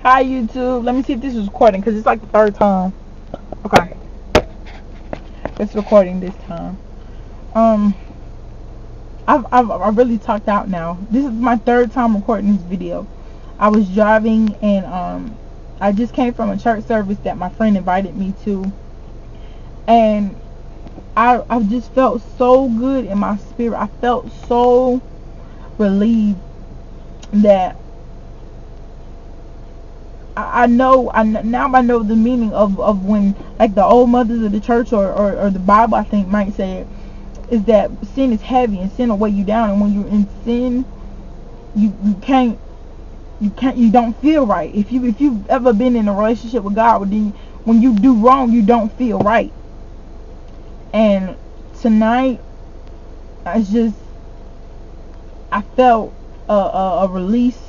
Hi YouTube. Let me see if this is recording because it's like the third time. Okay, it's recording this time. Um, I've really talked out now. This is my third time recording this video. I was driving and I just came from a church service that my friend invited me to, and I just felt so good in my spirit. I felt so relieved that now I know the meaning of when, like, the old mothers of the church or the Bible, I think, might say it, is that sin is heavy and sin will weigh you down, and when you're in sin, you don't feel right. If you've ever been in a relationship with God, then when you do wrong, you don't feel right. And tonight, I felt a release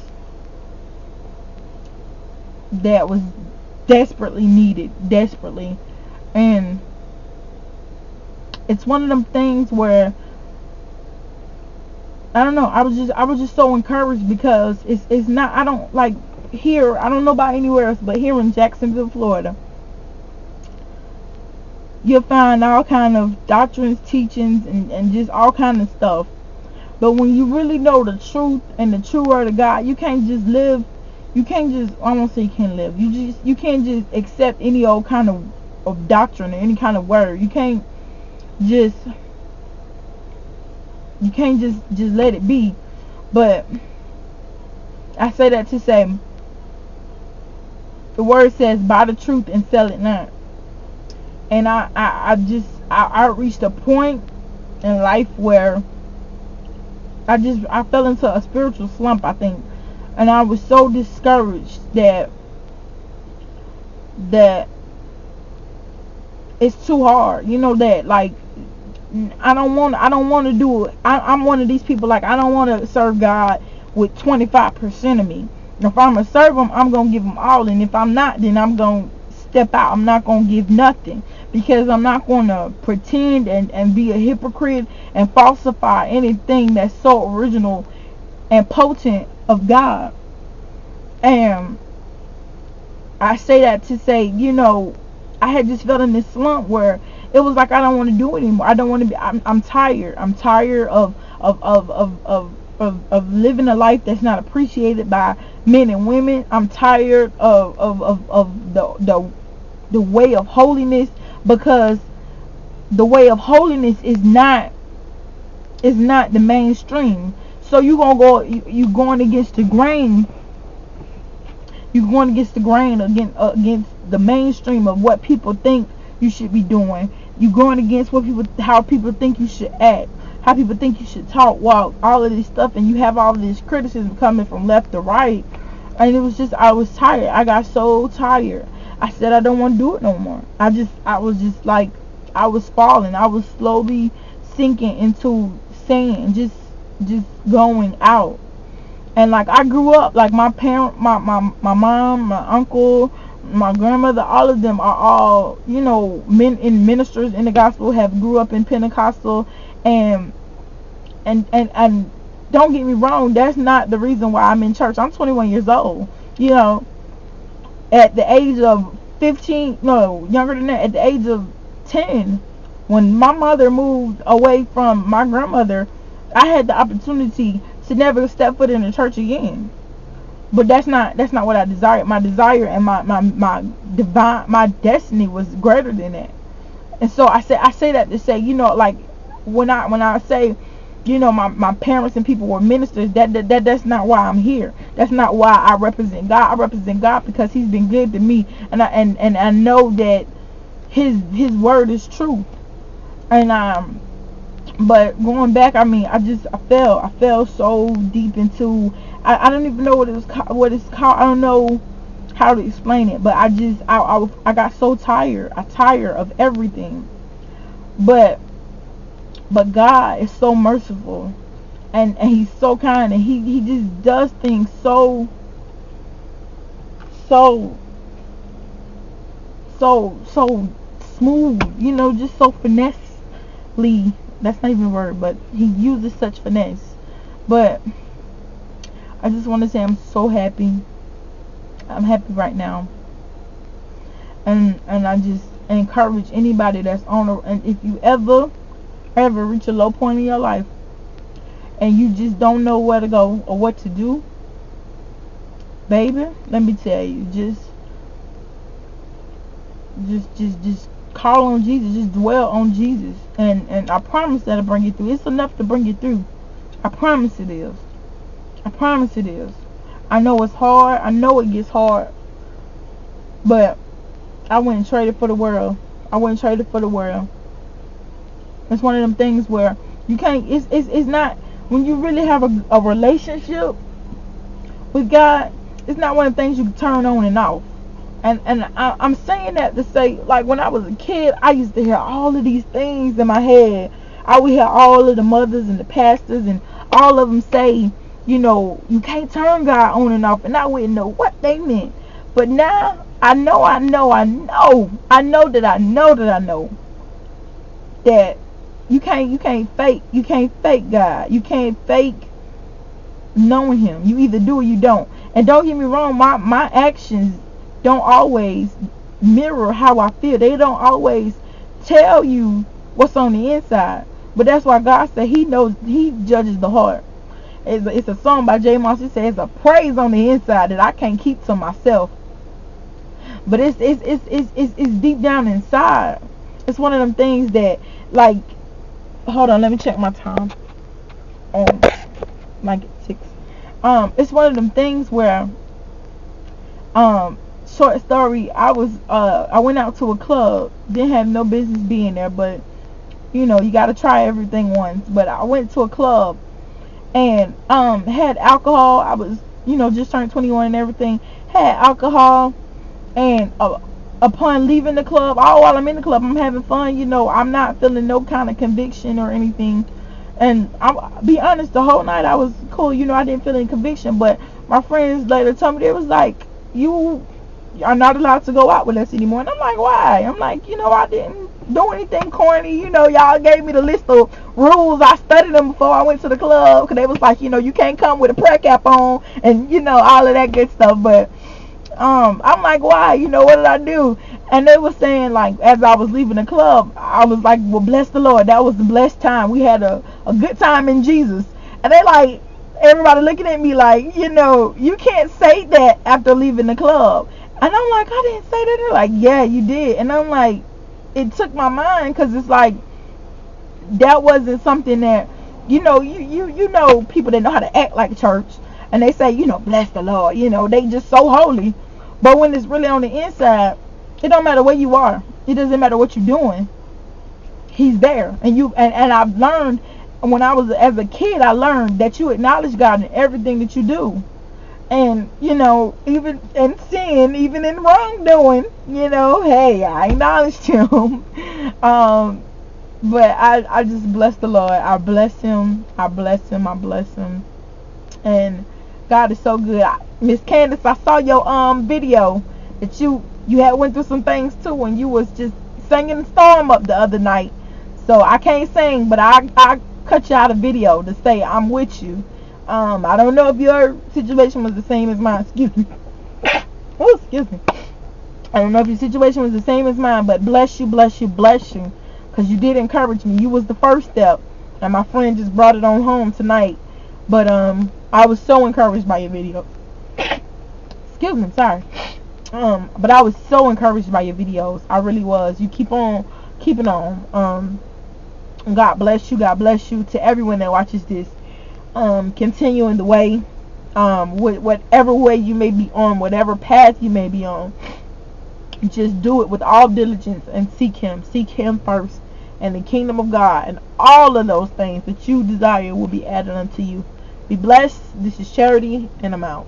that was desperately needed, and it's one of them things where I don't know. I was just so encouraged because it's not. I don't like here. I don't know about anywhere else, but here in Jacksonville, Florida, you'll find all kind of doctrines, teachings, and just all kind of stuff. But when you really know the truth and the true word of God, you can't just live. You can't just, I won't say you can't live. You can't just accept any old kind of doctrine or any kind of word. You can't just let it be. But I say that to say, the word says, buy the truth and sell it not. And I reached a point in life where I fell into a spiritual slump, I think. And I was so discouraged that it's too hard. You know, that, like, I don't want to do it. I'm one of these people, like, I don't want to serve God with 25% of me. If I'm going to serve him, I'm going to give him all. And if I'm not, then I'm going to step out. I'm not going to give nothing. Because I'm not going to pretend and be a hypocrite and falsify anything that's so original and potent of God. And I say that to say, you know, I had just felt in this slump where it was like I don't want to do it anymore. I don't want to be. I'm tired. I'm tired of living a life that's not appreciated by men and women. I'm tired of the way of holiness, because the way of holiness is not the mainstream. So you going against the grain. You're going against the grain, against the mainstream of what people think you should be doing. You're going against how people think you should act, how people think you should talk, walk, all of this stuff, and you have all of this criticism coming from left to right. And it was just, I was tired. I got so tired. I said I don't want to do it no more. I was just like, I was falling. I was slowly sinking into sand, just going out. And, like, I grew up, like, my parent, my mom, my uncle, my grandmother, all of them are all, you know, ministers in the gospel, have grew up in Pentecostal, and don't get me wrong, that's not the reason why I'm in church. I'm 21 years old, you know. At the age of 15, no, younger than that, at the age of 10, when my mother moved away from my grandmother, I had the opportunity to never step foot in the church again. But that's not what I desired. My desire and my destiny was greater than that. And so I say that to say, you know, like, when I say, you know, my parents and people were ministers, that's not why I'm here. That's not why I represent God. I represent God because he's been good to me, and I know that his word is true. And but going back, I mean, I fell so deep into, I don't even know what it's called. I don't know how to explain it, but I got so tired. I tired of everything. But God is so merciful, and he's so kind, and he just does things so smooth, you know, just so finessely. That's not even a word, but he uses such finesse. But I just want to say I'm so happy. I'm happy right now. And I just encourage anybody that's on and if you ever reach a low point in your life and you just don't know where to go or what to do, baby, let me tell you, just call on Jesus, just dwell on Jesus, and I promise that'll bring you through. It's enough to bring you through. I promise it is. I promise it is. I know it's hard. I know it gets hard, but I wouldn't trade it for the world. I wouldn't trade it for the world. It's one of them things where you can't. It's not when you really have a relationship with God. It's not one of the things you can turn on and off. And I'm saying that to say, like, when I was a kid, I used to hear all of these things in my head. I would hear all of the mothers and the pastors and all of them say, you know, you can't turn God on and off, and I wouldn't know what they meant. But now I know that you can't fake God. You can't fake knowing Him. You either do or you don't. And don't get me wrong, my actions don't always mirror how I feel. They don't always tell you what's on the inside. But that's why God said He knows, He judges the heart. It's a song by J. Moss. He says it's a praise on the inside that I can't keep to myself. But it's deep down inside. It's one of them things that, like, hold on, let me check my time. Like it's 6. It's one of them things where, short story, I went out to a club, didn't have no business being there, but you know, you gotta try everything once. But I went to a club and had alcohol. I was, you know, just turned 21 and everything. Had alcohol, and upon leaving the club, all while I'm in the club, I'm having fun. You know, I'm not feeling no kind of conviction or anything. And I'll be honest, the whole night I was cool. You know, I didn't feel any conviction. But my friends later told me, they was like, you are not allowed to go out with us anymore. And I'm like, why? I'm like, you know, I didn't do anything corny. You know, y'all gave me the list of rules. I studied them before I went to the club, because they was like, you know, you can't come with a prayer cap on and, you know, all of that good stuff. But I'm like, why? You know, what did I do? And they were saying, like, as I was leaving the club, I was like, well, bless the Lord. That was the blessed time. We had a good time in Jesus. And they like, everybody looking at me like, you know, you can't say that after leaving the club. And I'm like, I didn't say that. They're like, yeah, you did. And I'm like, it took my mind, because it's like, that wasn't something that, you know, you know, people that know how to act like church, and they say, you know, bless the Lord, you know, they just so holy. But when it's really on the inside, it don't matter where you are. It doesn't matter what you're doing. He's there. And I've learned, when I was as a kid, I learned that you acknowledge God in everything that you do. And, you know, even in sin, even in wrongdoing, you know, hey, I acknowledged Him. But I just bless the Lord. I bless Him. I bless Him. I bless Him. And God is so good. Miss Candice, I saw your video that you had went through some things too, and you was just singing Storm Up the other night. So I can't sing, but I cut you out a video to say I'm with you. I don't know if your situation was the same as mine. Excuse me. Oh, excuse me. I don't know if your situation was the same as mine, but bless you, bless you, bless you, because you did encourage me. You was the first step, and my friend just brought it on home tonight. But I was so encouraged by your video. Excuse me, sorry. But I was so encouraged by your videos. I really was. You keep on keeping on. God bless you. God bless you. To everyone that watches this, continue in the way, whatever way you may be on, whatever path you may be on. Just do it with all diligence and seek Him. Seek Him first and the kingdom of God, and all of those things that you desire will be added unto you. Be blessed. This is Charity, and I'm out.